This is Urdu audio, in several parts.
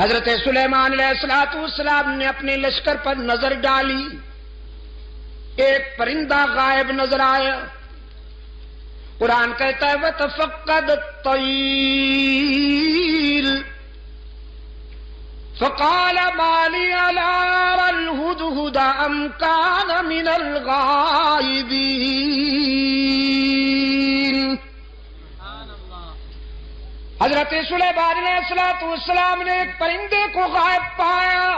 حضرت سلیمان علیہ السلام نے اپنے لشکر پر نظر ڈالی، ایک پرندہ غائب نظر آیا۔ قرآن کہتا ہے وَتَفَقَّدَ الطَّيْرَ فَقَالَ مَا لِي لَا أَرَى الْهُدْهُدَ أَمْ كَانَ مِنَ الْغَائِبِينَ۔ حضرت سلیمان علیہ السلام نے ایک پرندے کو غائب پایا،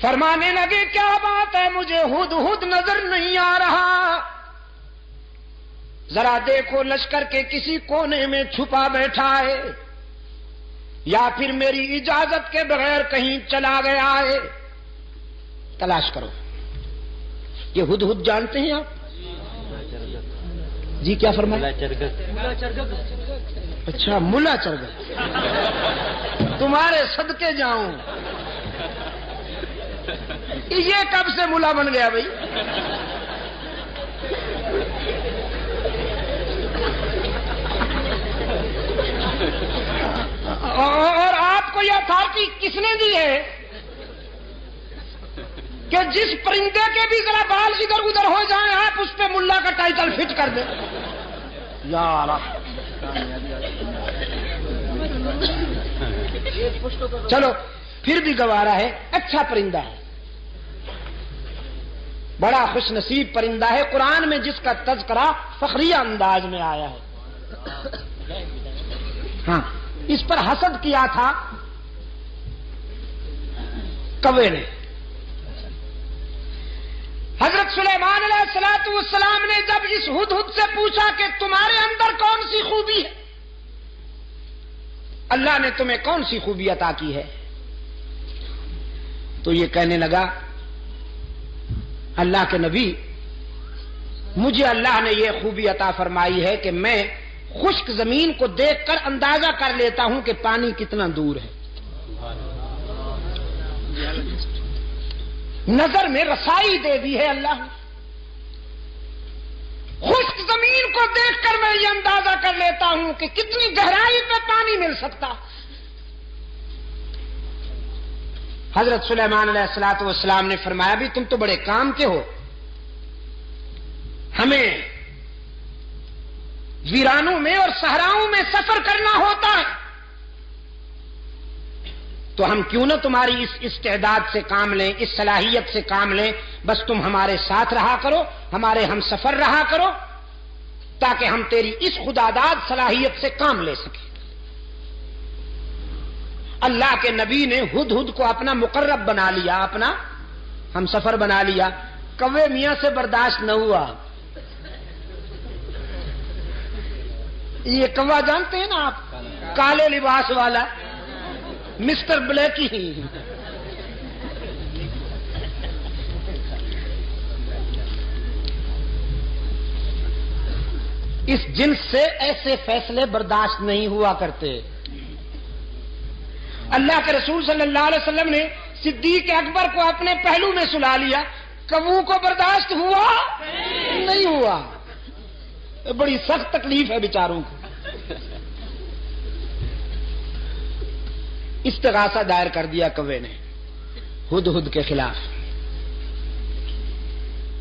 فرمانے لگے کیا بات ہے، مجھے ہدہد نظر نہیں آ رہا، ذرا دیکھو لشکر کے کسی کونے میں چھپا بیٹھا ہے یا پھر میری اجازت کے بغیر کہیں چلا گیا ہے، تلاش کرو۔ یہ ہدہد جانتے ہیں آپ؟ جی کیا فرمایا؟ اچھا ملا چرگت، تمہارے صدقے جاؤں، یہ کب سے ملا بن گیا بھائی؟ اور آپ کو یہ اتھارٹی کس نے دی ہے کہ جس پرندے کے بھی ذرا بال ادھر ادھر ہو جائیں آپ اس پہ ملا کا ٹائٹل فٹ کر دیں؟ یار چلو پھر بھی گوارا ہے، اچھا پرندہ ہے، بڑا خوش نصیب پرندہ ہے، قرآن میں جس کا تذکرہ فخریہ انداز میں آیا ہے۔ ہاں اس پر حسد کیا تھا کوے نے۔ حضرت سلیمان علیہ السلام نے جب اس ہدہد سے پوچھا کہ تمہارے اندر کون سی خوبی ہے، اللہ نے تمہیں کون سی خوبی عطا کی ہے، تو یہ کہنے لگا اللہ کے نبی مجھے اللہ نے یہ خوبی عطا فرمائی ہے کہ میں خشک زمین کو دیکھ کر اندازہ کر لیتا ہوں کہ پانی کتنا دور ہے، نظر میں رسائی دے دی ہے اللہ نے، خشک زمین کو دیکھ کر میں یہ اندازہ کر لیتا ہوں کہ کتنی گہرائی پہ پانی مل سکتا۔ حضرت سلیمان علیہ السلام نے فرمایا بھی تم تو بڑے کام کے ہو، ہمیں ویرانوں میں اور صحراؤں میں سفر کرنا ہوتا ہے، تو ہم کیوں نہ تمہاری اس استعداد سے کام لیں، اس صلاحیت سے کام لیں، بس تم ہمارے ساتھ رہا کرو، ہمارے ہم سفر رہا کرو، تاکہ ہم تیری اس خداداد صلاحیت سے کام لے سکیں۔ اللہ کے نبی نے ہدہد کو اپنا مقرب بنا لیا، اپنا ہم سفر بنا لیا، کوے میاں سے برداشت نہ ہوا۔ یہ کوا جانتے ہیں نا آپ، کالے لباس والا مسٹر بلیکی، اس جنس سے ایسے فیصلے برداشت نہیں ہوا کرتے۔ اللہ کے رسول صلی اللہ علیہ وسلم نے صدیق اکبر کو اپنے پہلو میں سلا لیا، کبو کو برداشت ہوا نہیں ہوا، بڑی سخت تکلیف ہے بیچاروں کو۔ استغاثہ دائر کر دیا کوے نے ہدہد کے خلاف،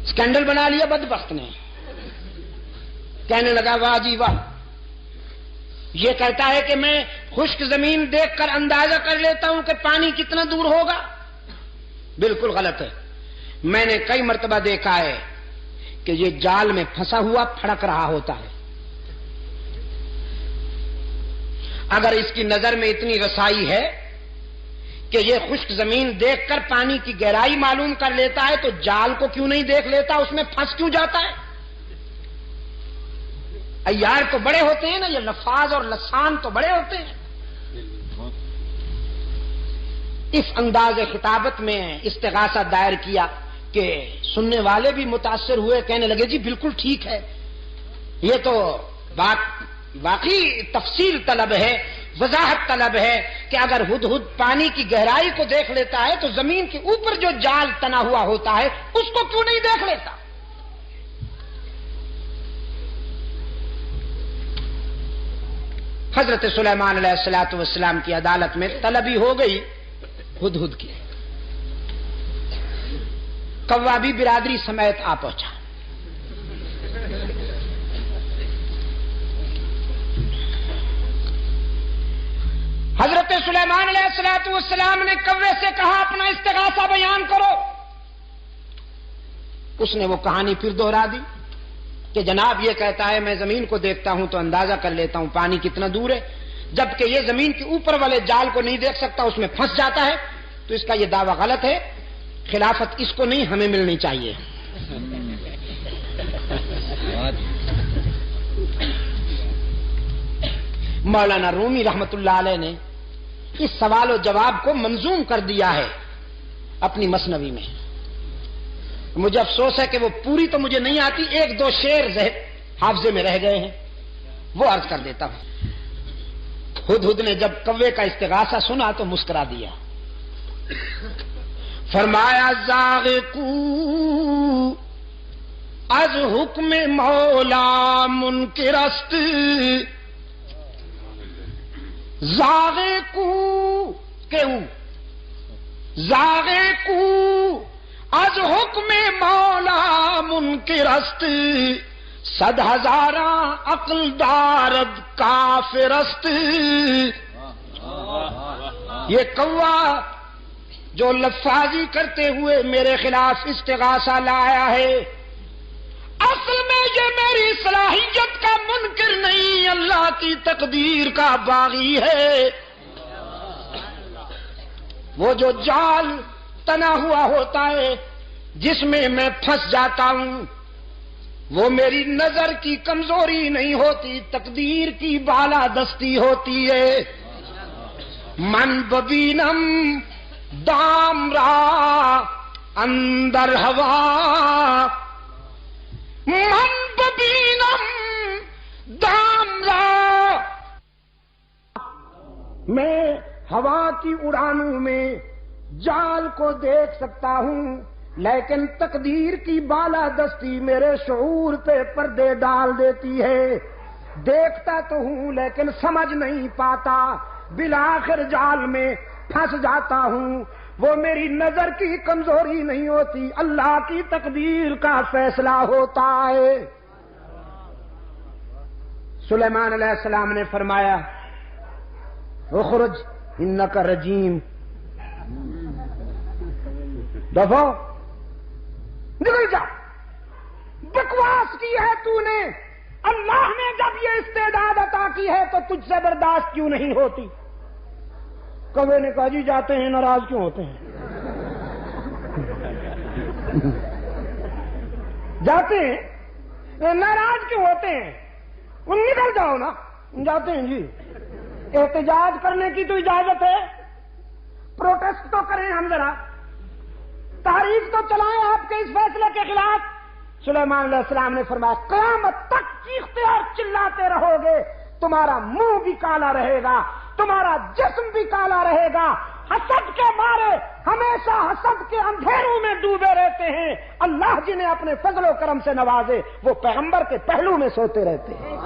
اسکینڈل بنا لیا بدبخت نے، کہنے لگا واہ جی واہ، یہ کہتا ہے کہ میں خشک زمین دیکھ کر اندازہ کر لیتا ہوں کہ پانی کتنا دور ہوگا، بالکل غلط ہے۔ میں نے کئی مرتبہ دیکھا ہے کہ یہ جال میں پھنسا ہوا پھڑک رہا ہوتا ہے، اگر اس کی نظر میں اتنی رسائی ہے کہ یہ خشک زمین دیکھ کر پانی کی گہرائی معلوم کر لیتا ہے تو جال کو کیوں نہیں دیکھ لیتا، اس میں پھنس کیوں جاتا ہے؟ عیار تو بڑے ہوتے ہیں نا، یہ لفاظ اور لسان تو بڑے ہوتے ہیں۔ اس انداز خطابت میں استغاثہ دائر کیا کہ سننے والے بھی متاثر ہوئے، کہنے لگے جی بالکل ٹھیک ہے، یہ تو بات واقعی تفصیل طلب ہے، وضاحت طلب ہے کہ اگر ہدہد پانی کی گہرائی کو دیکھ لیتا ہے تو زمین کے اوپر جو جال تنا ہوا ہوتا ہے اس کو کیوں نہیں دیکھ لیتا؟ حضرت سلیمان علیہ الصلوۃ والسلام کی عدالت میں طلبی ہو گئی ہدہد کی. کوا بھی برادری سمیت آ پہنچا. حضرت سلیمان علیہ الصلوۃ والسلام نے کوے سے کہا اپنا استغاثہ بیان کرو. اس نے وہ کہانی پھر دوہرا دی کہ جناب یہ کہتا ہے میں زمین کو دیکھتا ہوں تو اندازہ کر لیتا ہوں پانی کتنا دور ہے، جبکہ یہ زمین کے اوپر والے جال کو نہیں دیکھ سکتا، اس میں پھنس جاتا ہے. تو اس کا یہ دعویٰ غلط ہے، خلافت اس کو نہیں ہمیں ملنی چاہیے. مولانا رومی رحمت اللہ علیہ نے اس سوال و جواب کو منظوم کر دیا ہے اپنی مثنوی میں. مجھے افسوس ہے کہ وہ پوری تو مجھے نہیں آتی، ایک دو شعر حافظے میں رہ گئے ہیں، وہ عرض کر دیتا ہوں. ہدہد نے جب کوے کا استغاثہ سنا تو مسکرا دیا. فرمایا زاغقو از حکم مولا منکر است، زاغقو کیوں زاغقو از حکم مولا منکر است، 100,000 عقل دارد کافر است. یہ کوا جو لفاظی کرتے ہوئے میرے خلاف استغاثہ لایا ہے، اصل میں یہ میری صلاحیت کا منکر نہیں، اللہ کی تقدیر کا باغی ہے. وہ جو جال تنا ہوا ہوتا ہے جس میں میں پھنس جاتا ہوں، وہ میری نظر کی کمزوری نہیں ہوتی، تقدیر کی بالادستی ہوتی ہے. من ببینم دام را اندر ہوا، من ببینم دام را، میں ہوا کی اڑانوں میں جال کو دیکھ سکتا ہوں، لیکن تقدیر کی بالادستی میرے شعور پہ پردے ڈال دیتی ہے. دیکھتا تو ہوں لیکن سمجھ نہیں پاتا، بالآخر جال میں پھنس جاتا ہوں. وہ میری نظر کی کمزوری نہیں ہوتی، اللہ کی تقدیر کا فیصلہ ہوتا ہے. سلیمان علیہ السلام نے فرمایا اخرج انک رجیم، دفعہ نکل جا، بکواس کی ہے تو نے. اللہ نے جب یہ استعداد عطا کی ہے تو تجھ سے برداشت کیوں نہیں ہوتی؟ کوے نے کہا جی جاتے ہیں، ناراض کیوں ہوتے ہیں؟ جاتے ہیں ناراض کیوں ہوتے ہیں؟ ان نکل جاؤ نا. جاتے ہیں جی، احتجاج کرنے کی تو اجازت ہے، پروٹیسٹ تو کریں ہم، ذرا تحریک تو چلائیں آپ کے اس فیصلے کے خلاف. سلیمان علیہ السلام نے فرمایا قیامت تک چیختے اور چلاتے رہو گے، تمہارا منہ بھی کالا رہے گا، تمہارا جسم بھی کالا رہے گا. حسد کے مارے ہمیشہ حسد کے اندھیروں میں ڈوبے رہتے ہیں. اللہ جنہیں اپنے فضل و کرم سے نوازے وہ پیغمبر کے پہلو میں سوتے رہتے ہیں.